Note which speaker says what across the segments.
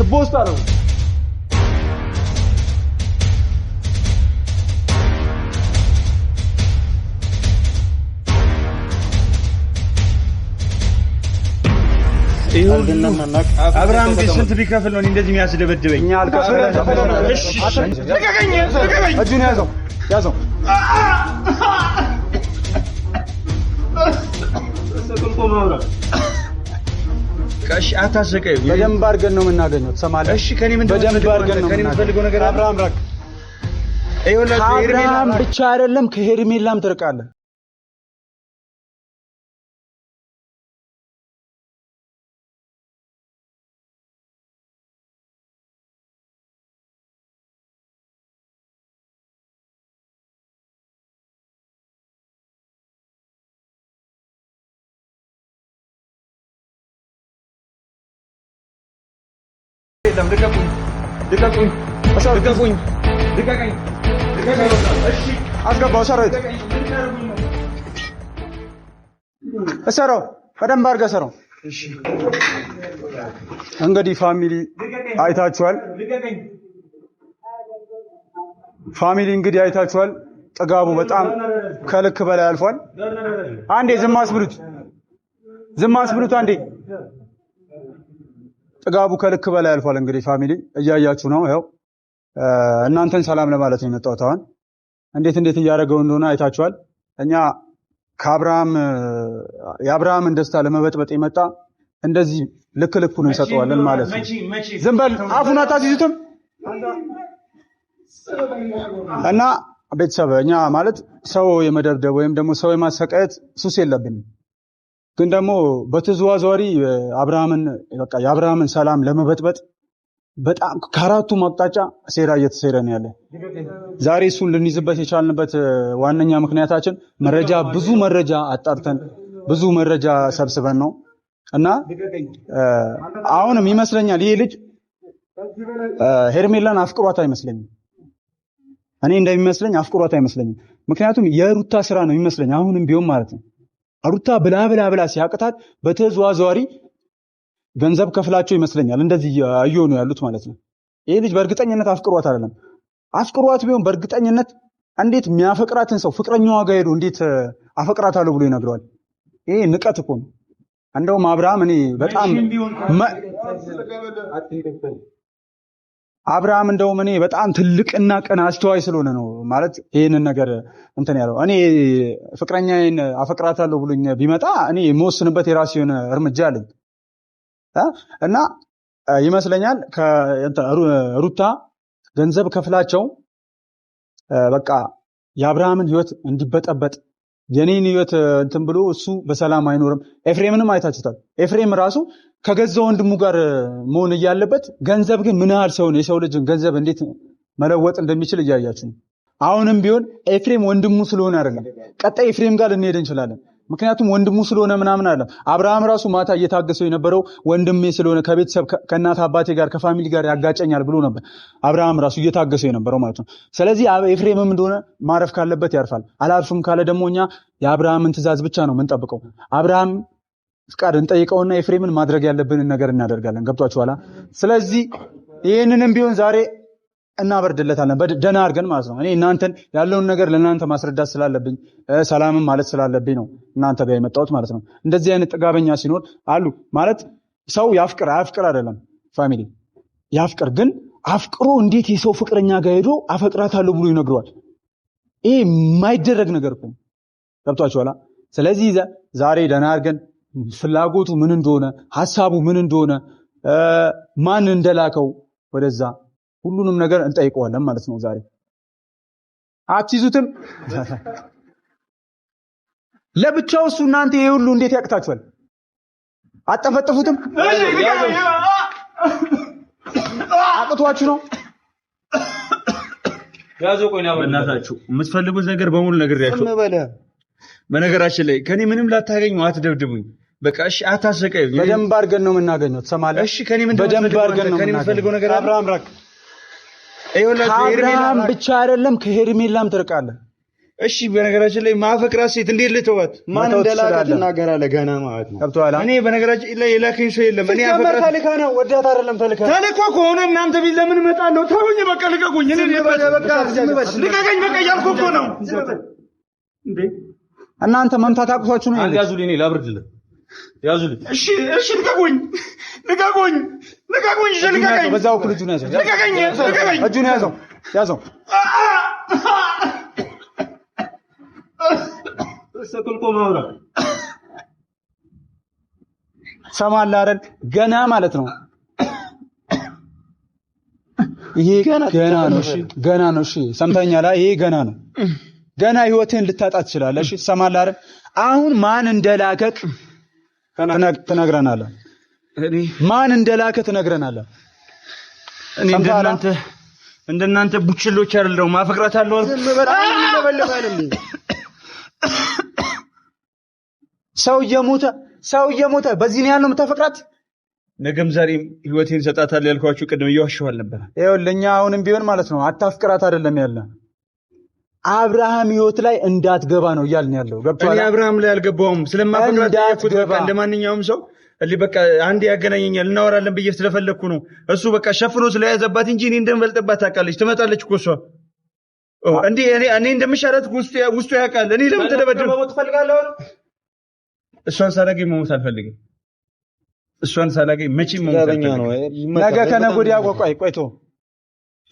Speaker 1: ትቦስታ ነው
Speaker 2: አብርሃም ስንት ቢከፍል ነው እንደዚህ የሚያስደበድበኝ?
Speaker 1: እኛ አልከፈለ እሺ ለቀቀኝ እጁን ያዘው
Speaker 2: እሺ አታሰቀኝ።
Speaker 1: በደንብ አድርገን ነው የምናገኘው። ትሰማለህ?
Speaker 2: እሺ ከኔ ምን
Speaker 1: በደንብ አድርገን ነው
Speaker 2: የምፈልገው ነገር
Speaker 1: አብርሃም ራቅ። አብርሃም ብቻ አይደለም ከሄርሜላም ትርቃለህ። ልቀቁኝ እሺ አስገባው ሰራዊት እሰረው በደንብ አድርገህ ሰረው እሺ እንግዲህ ፋሚሊ አይታችኋል ጥጋቡ በጣም ከልክ በላይ አልፏል አንዴ ዝም አስብሉት አንዴ ጥጋቡ ከልክ በላይ አልፏል እንግዲህ ፋሚሊ እያያችሁ ነው ያው እናንተን ሰላም ለማለት ነው የመጣሁት አሁን እንዴት እያደረገው እንደሆነ አይታችኋል እኛ የአብርሃምን ደስታ ለመበጥበጥ የመጣ እንደዚህ ልኩን እንሰጠዋለን ማለት ነው ዝም በል አፉን አታስይዙትም እና ቤተሰብ እኛ ማለት ሰው የመደብደብ ወይም ደግሞ ሰው የማሰቃየት ሱስ የለብንም ግን ደግሞ በተዘዋዋሪ የአብርሃምን ሰላም ለመበጥበጥ በጣም ከአራቱ አቅጣጫ ሴራ እየተሰራ ነው ያለ ዛሬ እሱን ልንይዝበት የቻልንበት ዋነኛ ምክንያታችን ብዙ መረጃ አጣርተን ብዙ መረጃ ሰብስበን ነው እና አሁንም ይመስለኛል ይሄ ልጅ ሄርሜላን አፍቅሯት አይመስለኝም እኔ እንደሚመስለኝ አፍቅሯት አይመስለኝም ምክንያቱም የሩታ ስራ ነው ይመስለኝ አሁንም ቢሆን ማለት ነው ሩታ ብላ ሲያቅታት በተዘዋዋሪ ገንዘብ ከፍላቸው ይመስለኛል እንደዚህ እየሆኑ ያሉት ማለት ነው ይሄ ልጅ በእርግጠኝነት አፍቅሯት አይደለም አፍቅሯት ቢሆን በእርግጠኝነት እንዴት የሚያፈቅራትን ሰው ፍቅረኛዋ ጋር ሄዶ እንዴት አፈቅራታለሁ ብሎ ይነግረዋል ይሄ ንቀት እኮ ነው እንደውም አብርሃም እኔ በጣም አብርሃም እንደውም እኔ በጣም ትልቅና ቀና አስተዋይ ስለሆነ ነው ማለት ይሄንን ነገር እንትን ያለው እኔ ፍቅረኛዬን አፈቅራታለሁ ብሎኝ ቢመጣ እኔ የምወስንበት የራሴ የሆነ እርምጃ አለኝ እና ይመስለኛል ከሩታ ገንዘብ ከፍላቸው በቃ የአብርሃምን ህይወት እንዲበጠበጥ የኔን ህይወት እንትን ብሎ እሱ በሰላም አይኖርም ኤፍሬምንም አይታችሁታል ኤፍሬም ራሱ ከገዛ ወንድሙ ጋር መሆን እያለበት ገንዘብ ግን ምን ያህል ሰው ነው የሰው ልጅ ገንዘብ እንዴት መለወጥ እንደሚችል እያያችሁ አሁንም ቢሆን ኤፍሬም ወንድሙ ስለሆነ አይደለም ቀጣይ ኤፍሬም ጋር ልንሄድ እንችላለን ምክንያቱም ወንድሙ ስለሆነ ምናምን አይደለም አብርሃም ራሱ ማታ እየታገሰው የነበረው ወንድሜ ስለሆነ ከቤተሰብ ከእናት አባቴ ጋር ከፋሚሊ ጋር ያጋጨኛል ብሎ ነበር አብርሃም ራሱ እየታገሰው የነበረው ማለት ነው ስለዚህ ኤፍሬምም እንደሆነ ማረፍ ካለበት ያርፋል አላርፍም ካለ ደግሞ እኛ የአብርሃምን ትእዛዝ ብቻ ነው የምንጠብቀው አብርሃም ፍቃድ እንጠይቀውና ኤፍሬምን ማድረግ ያለብንን ነገር እናደርጋለን ገብቷችኋል ስለዚህ ይሄንንም ቢሆን ዛሬ እናበርድለታለን ደና አድርገን ማለት ነው እኔ እናንተን ያለውን ነገር ለእናንተ ማስረዳት ስላለብኝ ሰላምም ማለት ስላለብኝ ነው እናንተ ጋር የመጣሁት ማለት ነው እንደዚህ አይነት ጥጋበኛ ሲኖር አሉ ማለት ሰው ያፍቅር አይደለም ፋሚሊ ያፍቅር ግን አፍቅሮ እንዴት የሰው ፍቅረኛ ጋር ሄዶ አፈቅራታለሁ ብሎ ይነግረዋል ይሄ የማይደረግ ነገር እኮ ገብቷችኋል ስለዚህ ዛሬ ደና አድርገን ፍላጎቱ ምን እንደሆነ ሐሳቡ ምን እንደሆነ ማን እንደላከው ወደዛ ሁሉንም ነገር እንጠይቀዋለን ማለት ነው ዛሬ አትይዙትም ለብቻው እሱ እናንተ ይሄ ሁሉ እንዴት ያቅታችኋል አጠፈጥፉትም አቅቷችሁ ነው
Speaker 2: ያዘው ቆይና በእናታችሁ የምትፈልጉት ነገር በሙሉ ነግሬያችሁ በነገራችን ላይ ከኔ ምንም ላታገኙ አትደብድቡኝ በቃ እሺ አታሰቀኝ
Speaker 1: በደንብ አድርገን ነው የምናገኘው ትሰማለህ
Speaker 2: እሺ ከኔ ምን
Speaker 1: በደንብ አድርገን ነው
Speaker 2: የምፈልገው ነገር
Speaker 1: አብርሃም ራቅ አብርሃም ብቻ አይደለም ከሄርሜላም ትርቃለህ
Speaker 2: እሺ በነገራችን ላይ ማፈቅራት ሴት እንዴት ልተዋት?
Speaker 3: ማን እንደላከት እናገራለህ ገና ማለት ነው።
Speaker 1: ገብቶሃል?
Speaker 2: እኔ በነገራችን ላይ የላከኝ ሰው የለም። እኔ
Speaker 3: አፈቅራት ተልካ ነው ወዳት አይደለም ተልካ
Speaker 2: ተልኮ ከሆነ እናንተ ቢል ለምን እመጣለሁ? ተውኝ በቃ ልቀቁኝ። እኔ ልቀቀኝ በቃ እያልኩ እኮ ነው እንዴ።
Speaker 1: እናንተ መምታት አቅቷችሁ ነው።
Speaker 2: ያዙልኝ፣ እኔ ላብርድልህ። ያዙልኝ። እሺ ልቀቁኝ። ልቀቀኝ።
Speaker 1: በዛው እኮ ልጁን ያዘው።
Speaker 2: ልቀቀኝ።
Speaker 1: እጁን ያዘው። ሰማለህ አይደል? ገና ማለት ነው ይሄ ገና ነው። እሺ ገና ነው። እሺ ሰምተኛል? ይሄ ገና ነው። ገና ህይወትህን ልታጣ ትችላለህ። እሺ ሰማለህ አይደል? አሁን ማን እንደላከክ ትነግረናለህ። ማን እንደላከ ትነግረናለህ።
Speaker 2: እኔ እንደናንተ ቡችሎች አይደለም። ማፈቅራታለሁ አልኩ።
Speaker 1: ሰው እየሞተ በዚህ ነው ያለው የምታፈቅራት?
Speaker 2: ነገም ዛሬም ህይወቴን ሰጣታለሁ ያልኳችሁ ቅድም እየዋሸሁ አልነበረ?
Speaker 1: ይኸውልህ እኛ አሁንም ቢሆን ማለት ነው አታፍቅራት አይደለም ያለ አብርሃም ህይወት ላይ እንዳትገባ ነው እያልን ያለው። ገብቶሃል?
Speaker 2: እኔ አብርሃም ላይ አልገባውም። ስለማፈቅራት ያልኩት በቃ እንደማንኛውም ሰው በቃ አንድ ያገናኘኛል እናወራለን ብዬ ስለፈለኩ ነው። እሱ በቃ ሸፍኖ ስለያዘባት እንጂ እኔ እንደምበልጥባት ታውቃለች። ትመጣለች እኮ እሷ እንዴ እኔ እንደምሻረት ውስጡ ያውቃል። እኔ ለምን ተደበደብ
Speaker 3: መሞት ፈልጋለሁ?
Speaker 2: እሷን ሳላገኝ መሞት አልፈልግም። እሷን ሳላገኝ መቼም መሞት አልፈልግም።
Speaker 1: ነገ ከነገ ወዲያ ቆይቶ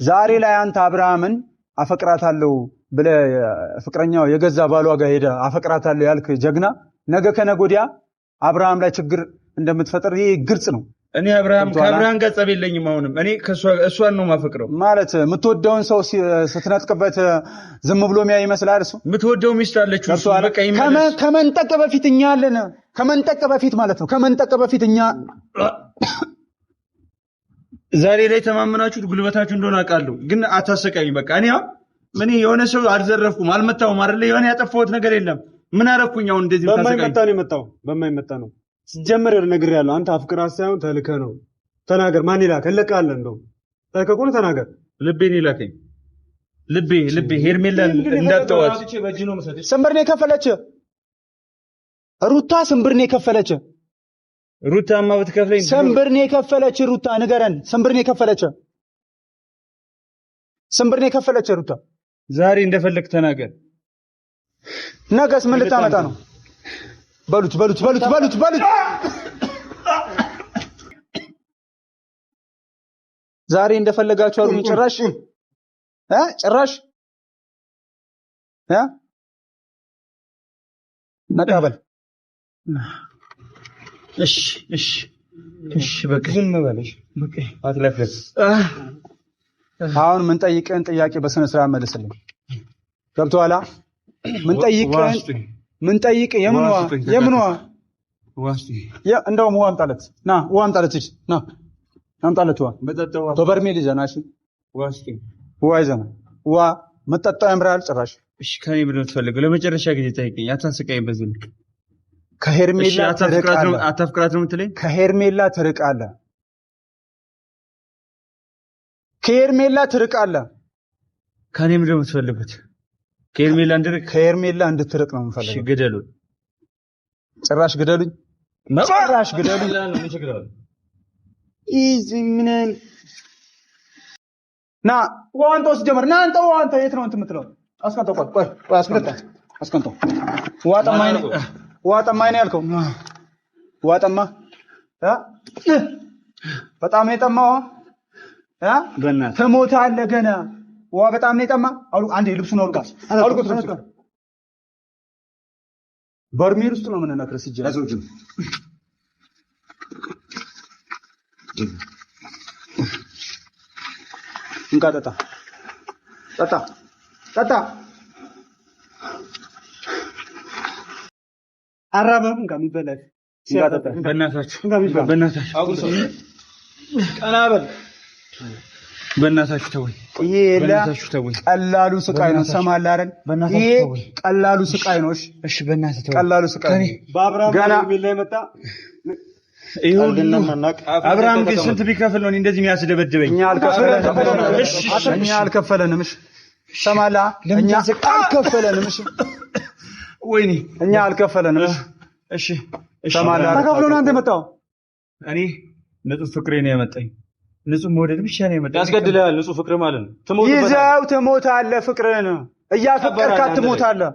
Speaker 1: ዛሬ ላይ አንተ አብርሃምን አፈቅራታለሁ ብለህ ፍቅረኛው የገዛ ባሏ ጋር ሄደ አፈቅራታለሁ ያልክ ጀግና ነገ ከነገ ወዲያ አብርሃም ላይ ችግር እንደምትፈጥር ይሄ ግልጽ ነው።
Speaker 2: እኔ ከአብርሃም ጋር ጸብ የለኝም። አሁንም እኔ እሷን ነው ማፈቅረው።
Speaker 1: ማለት የምትወደውን ሰው ስትነጥቅበት ዝም ብሎ የሚያይ ይመስላል። እሱ
Speaker 2: የምትወደው ሚስት አለች። በቃ
Speaker 1: ከመንጠቅ በፊት እኛ አለን። ከመንጠቅ በፊት ማለት ነው። ከመንጠቅ በፊት እኛ
Speaker 2: ዛሬ ላይ ተማመናችሁት ጉልበታችሁ እንደሆነ አውቃለሁ፣ ግን አታሰቃኝ። በቃ እኔ የሆነ ሰው አልዘረፍኩም፣ አልመታውም አይደለ? የሆነ ያጠፋሁት ነገር የለም። ምን አረኩኝ? አሁን እንደዚህ
Speaker 3: በማይመጣ ነው የመጣው። በማይመጣ ነው ሲጀመር ነግሬሃለሁ። አንተ አፍቅራት ሳይሆን ተልከህ ነው። ተናገር። ማን ይላክ? እልክሃለሁ። እንደው ተልከህ ከሆነ ተናገር።
Speaker 2: ልቤን ይላከኝ። ልቤ ሄርሜላን እንዳትተዋት።
Speaker 1: ስንብር ነው የከፈለች ሩታ። ስንብር ነው የከፈለች
Speaker 2: ሩታማ ብትከፍለኝ
Speaker 1: ስንብር ነው የከፈለች ሩታ። ንገረን። ስንብር ነው የከፈለች ሩታ።
Speaker 2: ዛሬ እንደፈለክ ተናገር።
Speaker 1: ነገስ ምን ልታመጣ ነው? በሉት ዛሬ እንደፈለጋችሁ አሉኝ። ጭራሽ ነቃበል።
Speaker 2: እሺ በቃ ዝም በለሽ። በቃ አትለፍለፍ።
Speaker 1: አሁን ምን ጠይቀን ጥያቄ በስነ ስርዓት መልስልኝ። ገብቶሃል? ምን ጠይቅ የምንዋ እንደውም ውሃ አምጣለት። ውሃ አምጣለት። አምጣለት ውሃ በበርሜል ይዘና። ውሃ ይዘና። ውሃ መጠጣው ያምራል ጭራሽ።
Speaker 2: እሺ ከኔ ምንድን ነው የምትፈልገው? ለመጨረሻ ጊዜ ጠይቀኝ። አታስቀኝ። በዚህ ልክ
Speaker 1: ከሄርሜላ
Speaker 2: አታፍቅራት ነው የምትለኝ?
Speaker 1: ከሄርሜላ ትርቃለህ።
Speaker 2: ከኔ ምንድን ነው የምትፈልጉት?
Speaker 1: ከሄርሜላ እንድትርቅ ነው የምፈልገው።
Speaker 2: ግደሉኝ።
Speaker 1: ጭራሽ ግደሉኝ። ና ዋንቶ ሲጀመር ና አንተ ዋንተ የት ነው የምትለው? አስቀንተው ቆይ አስቀንተው። ዋጠማኝ ነው ያልከው? ዋጠማ በጣም ነው የጠማው።
Speaker 2: በእናትህ
Speaker 1: ትሞታለህ ገና። በጣም ነው የጠማ። አንዴ ልብሱን አውልቁት። በርሜል ውስጥ ነው የምንነክረው ሲጀመር። እንካ ጠጣ። አራበም ከሚበላሽ ሲያጠጣ
Speaker 2: በእናታችሁ
Speaker 1: ቀና በል።
Speaker 2: በእናታችሁ ተወኝ።
Speaker 1: ይሄ ቀላሉ ስቃይ ነው። ሰማለህ አይደል? ይሄ ቀላሉ ስቃይ ነው።
Speaker 2: እሺ በእናትህ ተወኝ።
Speaker 1: ቀላሉ ስቃይ ነው።
Speaker 3: በአብርሃም ላይ መጣ።
Speaker 2: አብርሃም ግን ስንት ቢከፍል ነው እንደዚህ የሚያስደበድበኝ?
Speaker 1: እኛ አልከፈለንም። ሰማላ እኛ አልከፈለንም እሺ
Speaker 2: ወይኔ
Speaker 1: እኛ አልከፈለንም
Speaker 2: እሺ
Speaker 1: ሰማላ
Speaker 3: ተከፍሎ ነው አንተ መጣው
Speaker 2: እኔ ንጹህ ፍቅሬ ነው ያመጣኝ ንጹህ መውደድ ብቻ ነው ያመጣኝ
Speaker 3: ያስገድልሃል ንጹህ ፍቅር ማለት ነው
Speaker 1: ትሞታለህ ፍቅርህን እያፈቀርካት ትሞታለህ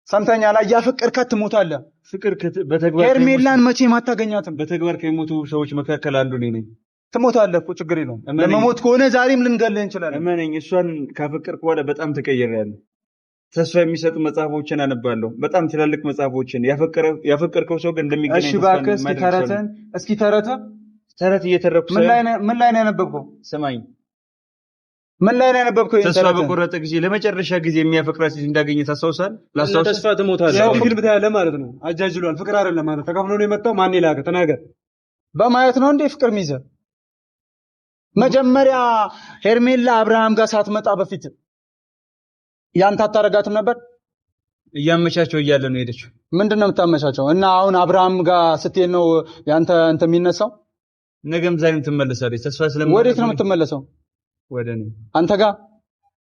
Speaker 1: ሰምተኛል እያፈቀርካት ትሞታለህ
Speaker 2: ፍቅር በተግባር
Speaker 1: ሄርሜላን መቼም አታገኛትም
Speaker 2: በተግባር ከሞቱ ሰዎች መካከል አንዱ ነኝ
Speaker 1: ትሞታለህ እኮ ችግር የለውም ለመሞት ከሆነ ዛሬም ልንገልህ እንችላለን
Speaker 2: እመነኝ እሷን ካፈቀርኩ በኋላ በጣም ተቀየራለሁ ተስፋ የሚሰጡ መጽሐፎችን አነባለሁ በጣም ትላልቅ መጽሐፎችን ያፈቀርከው ሰው ግን እንደሚገናኝ
Speaker 1: እሺ እባክህ እስኪ ተረት እየተረኩ ምን ላይ ነው ያነበብከው
Speaker 2: ሰማኝ
Speaker 1: ምን ላይ ነው ያነበብከው
Speaker 2: ተስፋ በቆረጠ ጊዜ ለመጨረሻ ጊዜ የሚያፈቅራት እንዳገኘ ታስታውሳል ላስታውስ
Speaker 3: ተስፋ ትሞታለህ ያው ፊልም ታያለህ ማለት ነው አጃጅሏል ፍቅር አይደለም ማለት ተከፍሎ ነው የመጣው ማን ይላከ ተናገር
Speaker 1: በማየት ነው እንዴ ፍቅር ሚዘ መጀመሪያ ሄርሜላ አብርሃም ጋር ሳትመጣ በፊት ያንተ አታረጋትም ነበር
Speaker 2: እያመቻቸው እያለ ነው ሄደችው
Speaker 1: ምንድነው የምታመቻቸው እና አሁን አብርሃም ጋር ስትሄድ ነው ያንተ የሚነሳው
Speaker 2: ነገም ዛሬም ትመለሳለች ተስፋ ስለማለት
Speaker 1: ወዴት ነው የምትመለሰው
Speaker 2: ወደኔ
Speaker 1: አንተ ጋር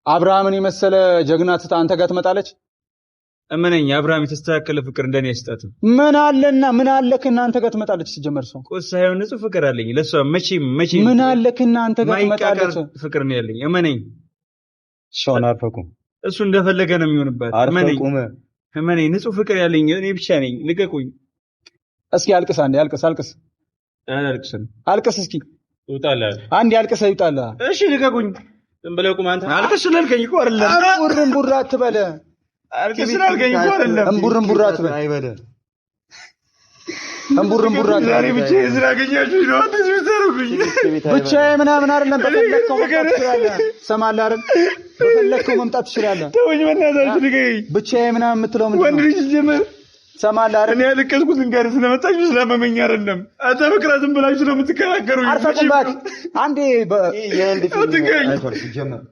Speaker 1: አብርሃምን የመሰለ ጀግና ትታ አንተ ጋር ትመጣለች
Speaker 2: እመነኝ አብርሃም የተስተካከለ ፍቅር እንደኔ አይስጣትም
Speaker 1: ምን አለክና አንተ ጋር ትመጣለች ሲጀመር ሰው
Speaker 2: ቆሳዩ ንጹህ ፍቅር አለኝ ለሷ መቼም
Speaker 1: ምን አለክና አንተ ጋር ትመጣለች
Speaker 2: ፍቅር ነው ያለኝ እመነኝ
Speaker 3: ሻውን አርፈቁ
Speaker 2: እሱ እንደፈለገ ነው የሚሆንባት እመነኝ ንጹህ ፍቅር ያለኝ እኔ ብቻ ነኝ ልቀቁኝ
Speaker 1: እስኪ አልቅስ አንዴ አልቅስ አልቅስ እስኪ
Speaker 3: ይውጣልህ
Speaker 1: አንዴ አልቅስ ይውጣልህ
Speaker 2: እሺ ልቀቁኝ
Speaker 3: ዝም ብለህ ቁም አንተ
Speaker 2: አልቅስ ስላልከኝ እኮ አይደለም
Speaker 1: እምቡርምቡራ አትበለ
Speaker 2: አልቅስ ስላልከኝ እኮ አይደለም
Speaker 1: እምቡርምቡራ አትበለ
Speaker 3: አይበለ
Speaker 1: እምቡርምቡራ
Speaker 2: ዛሬ ብቻ ስላገኛችሁ ነው እንደዚህ ብታረጉኝ
Speaker 1: ብቻ ምናምን አይደለም በፈለከው መምጣት ትችላለህ ሰማለህ አይደል በፈለከው መምጣት ትችላለህ
Speaker 2: ተወኝ በእናትህ ንገረኝ
Speaker 1: ብቻ ምናምን የምትለው ምንድን ነው
Speaker 2: ወንድ ልጅ ጀመር
Speaker 1: ሰማለህ አይደል
Speaker 2: እኔ ያለቀስኩት እንጋር ስለመጣችሁ ስለመመኝ አይደለም አንተ ፍቅራትን ብላችሁ ስለምትከራከሩኝ
Speaker 1: አርፈቁባት አንዴ
Speaker 3: የወንድ ፊልም አይፈርስ ጀመር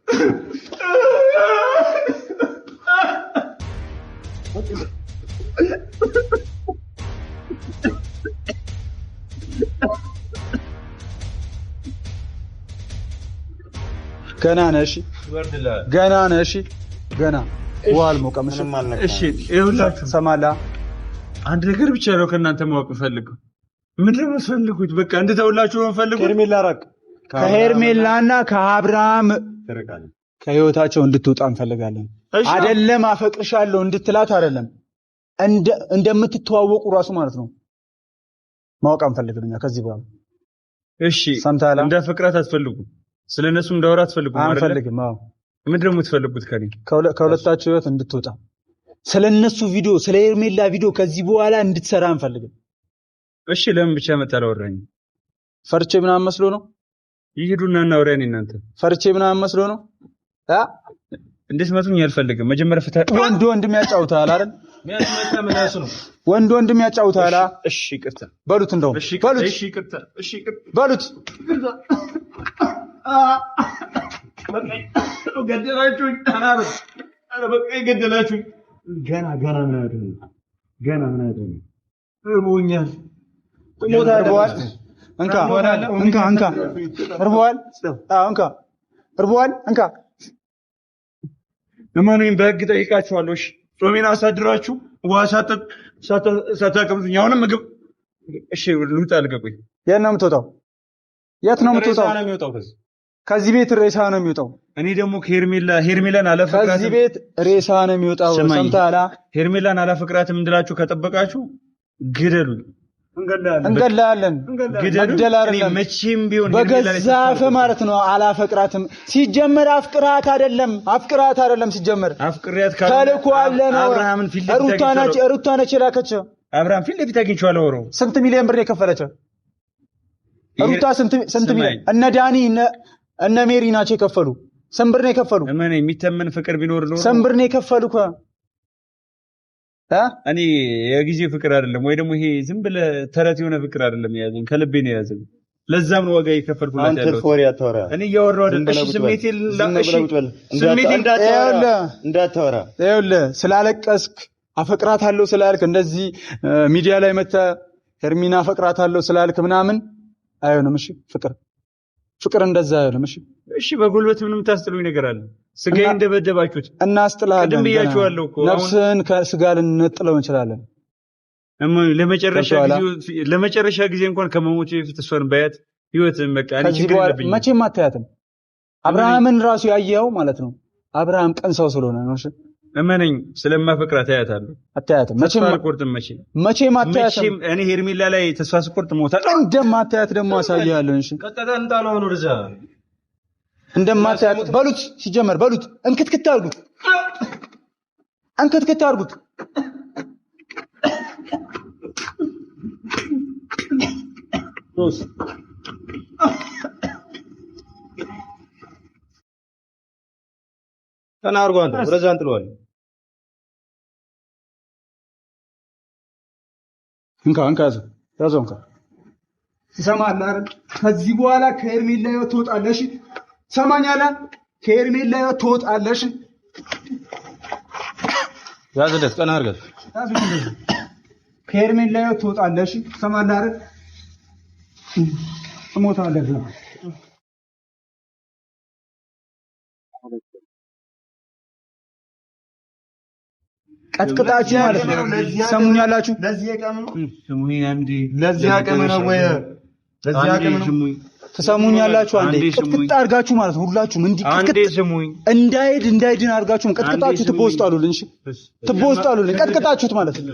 Speaker 1: ገና ነሽ ገና ዋል ሞቀምሽ
Speaker 2: እሺ ይኸውላችሁ
Speaker 1: ሰማላ
Speaker 2: አንድ ነገር ብቻ ነው ከእናንተ ማወቅ ፈልገው ምንድነው የምትፈልጉት በቃ እንድተውላችሁ ነው የምፈልጉት
Speaker 3: ሄርሜላ ራቅ
Speaker 1: ከሄርሜላና ከአብርሃም ከህይወታቸው እንድትወጣ እንፈልጋለን አይደለም አፈቅርሻለሁ እንድትላት አይደለም እንደምትተዋወቁ ራሱ ማለት ነው ማወቅ እንፈልጋለን ከዚህ በኋላ
Speaker 2: እሺ እንደ ፍቅራት አትፈልጉ ስለነሱ እንዳወራ አትፈልጉ ማለት
Speaker 1: አንፈልግም አዎ
Speaker 2: ምንድነው የምትፈልጉት ከኔ
Speaker 1: ከሁለታችሁ ህይወት እንድትወጣ ስለነሱ ቪዲዮ ስለ ሄርሜላ ቪዲዮ ከዚህ በኋላ እንድትሰራ እንፈልጋለን
Speaker 2: እሺ ለምን ብቻ መጣላወራኝ
Speaker 1: ፈርቼ ምናምን መስሎ ነው
Speaker 2: ይሄዱና እናወራኝ እናንተ
Speaker 1: ፈርቼ ምናምን መስሎ ነው
Speaker 2: እንዴት መቱኝ አልፈልግም መጀመሪያ ፍታ
Speaker 1: ወንድም ያጫውታል አይደል
Speaker 2: ሚያስመጣ ምላስ ነው
Speaker 1: ወንድም ያጫውታል
Speaker 2: እሺ ይቅርታ
Speaker 1: በሉት እንደውም በሉት
Speaker 2: እሺ ይቅርታ
Speaker 1: በሉት
Speaker 2: ገደላችሁኝ አረ በቃ ገደላችሁኝ ገና ምን አደረገ እርቦኛል
Speaker 1: እርቦዋል እንካ እርቦዋል እንካ
Speaker 2: ለማንኛውም በህግ ጠይቃችኋለሁ እሺ ጾሜን አሳድራችሁ ውሃ ሳታቀምጡኝ አሁንም ምግብ እሺ ልውጣ ልቀቁኝ
Speaker 1: የት ነው የምትወጣው ከዚህ ቤት ሬሳ ነው የሚወጣው
Speaker 2: እኔ ደግሞ ሄርሜላን አላፈቅራትም
Speaker 1: ከዚህ ቤት ሬሳ ነው የሚወጣው ሰምታላ
Speaker 2: ሄርሜላን አላፈቅራትም እንድላችሁ ከጠበቃችሁ ግደሉኝ
Speaker 1: እንገላለን መግደል አይደለም
Speaker 2: መቼም ቢሆን
Speaker 1: በገዛፈ ማለት ነው አላፈቅራትም ሲጀመር አፍቅራት አይደለም ሲጀመር
Speaker 2: አፍቅሪያት
Speaker 1: ካልኩ አለ ነው
Speaker 2: አብርሃምን ፊት
Speaker 1: ሩታ ነች የላከችው
Speaker 2: አብርሃም ፊት ለፊት አግኝቼዋለሁ ወሮ
Speaker 1: ስንት ሚሊዮን ብር የከፈለችው ሩታ ስንት ሚሊዮን እነ ዳኒ እነ ሜሪ ናቸው የከፈሉ ሰንብር ነው የከፈሉ
Speaker 2: እመኔ የሚተመን ፍቅር ቢኖር ነው
Speaker 1: ሰንብር ነው የከፈሉ እኮ
Speaker 2: እኔ የጊዜው ፍቅር አይደለም ወይ ደግሞ ይሄ ዝም ብለህ ተረት የሆነ ፍቅር አይደለም ያዘኝ ከልቤ ነው ያዘኝ ለዛም ነው ዋጋ የከፈልኩላት ያለው
Speaker 3: አንተ ፎር ያተወራ
Speaker 2: እኔ እያወራሁ አይደል እሺ ስሜቴን
Speaker 3: እንዳታወራ
Speaker 1: ይኸውልህ ስላለቀስክ አፈቅራታለሁ ስላልክ እንደዚህ ሚዲያ ላይ መጣ ሄርሚና አፈቅራታለሁ ስላልክ ምናምን አይሆንም እሺ ፍቅር ፍቅር እንደዛ አይደለም።
Speaker 2: እሺ በጉልበት ምንም ታስጥሉኝ ነገር አለ? ስጋዬ እንደበደባችሁት
Speaker 1: እናስጥላለን።
Speaker 2: ቅድም ብያችኋለሁ እኮ
Speaker 1: ነፍስን ከስጋ ልንጥለው እንችላለን።
Speaker 2: ለመጨረሻ ጊዜ እንኳን ከመሞቱ በፊት እሷን ባያት ህይወትን በቃ እኔ ችግር የለብኝም።
Speaker 1: መቼም አታያትም። አብርሃምን ራሱ ያየኸው ማለት ነው። አብርሃም ቀን ሰው ስለሆነ ነው።
Speaker 2: እመነኝ ስለማፈቅራት አያታለሁ።
Speaker 1: አታያትም።
Speaker 2: መቼም አልቆርጥም። መቼም
Speaker 1: አታያትም።
Speaker 2: እኔ ሄርሜላ ላይ ተስፋ ስቆርጥ ሞታለሁ።
Speaker 1: እንደማታያት ደግሞ አሳይሃለሁ። እሺ
Speaker 2: ቀጥታ እንጣለው ነው ርዛ
Speaker 1: እንደማታያት በሉት። ሲጀመር በሉት። እንክትክት አድርጉት። እንክትክት አድርጉት። ሮስ
Speaker 2: ተናርጓን ወደዛ እንጥለዋል።
Speaker 1: እንካ ያዘው እንካ። ትሰማለህ አይደል? ከዚህ በኋላ ከሄርሜላ ህይወት ትወጣለሽ። ትሰማኛለህ? ከሄርሜላ ህይወት ትወጣለሽ።
Speaker 2: ያዝለት ቀና አድርገህ
Speaker 1: ከሄርሜላ ህይወት ትወጣለሽ። ትሰማለህ አይደል? ትሞታለህ። ቀጥቅጣችሁ ማለት ነው። ሰሙኛላችሁ?
Speaker 2: ለዚህ አቀም ነው ስሙኝ። አንዴ ለዚህ አቀም ነው ወይ ለዚህ አቀም ነው
Speaker 1: ተሰሙኛላችሁ? አንዴ ቅጥቅጣ አድርጋችሁ ማለት ነው። ሁላችሁም
Speaker 2: አንዴ ስሙኝ።
Speaker 1: እንዳይድን አድርጋችሁ ቀጥቅጣችሁ ትቦስጣሉልኝ። እሺ ትቦስጣሉልኝ። ቀጥቅጣችሁት ማለት ነው።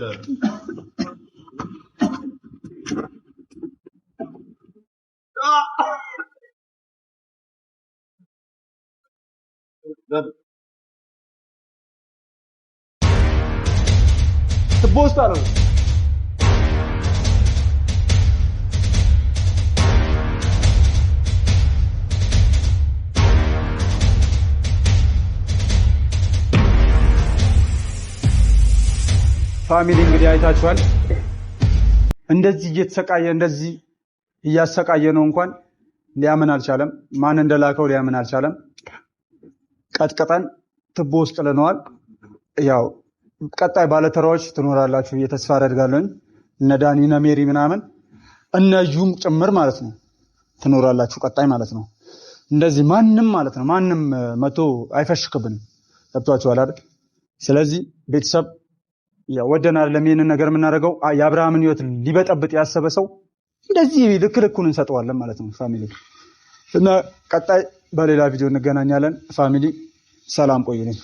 Speaker 1: ትቦስጣሉ። ፋሚሊ እንግዲህ አይታችኋል። እንደዚህ እየተሰቃየ እንደዚህ እያሰቃየ ነው። እንኳን ሊያምን አልቻለም። ማን እንደላከው ሊያምን አልቻለም። ቀጥቀጠን ትቦ ውስጥ ጥለነዋል። ያው ቀጣይ ባለተራዎች ትኖራላችሁ ብዬ ተስፋ አደርጋለሁ። እነ ዳኒ እነ ሜሪ ምናምን እነጁም ጭምር ማለት ነው ትኖራላችሁ ቀጣይ ማለት ነው። እንደዚህ ማንም ማለት ነው ማንም መቶ አይፈሽክብንም። ገብቷችኋል አይደል? ስለዚህ ቤተሰብ ያው ወደን አይደለም ይሄንን ነገር የምናደርገው። የአብርሃምን ህይወት ሊበጠብጥ ያሰበ ሰው እንደዚህ ልክልኩን እንሰጠዋለን ማለት ነው ፋሚሊ። እና ቀጣይ በሌላ ቪዲዮ እንገናኛለን ፋሚሊ። ሰላም ቆዩልኝ።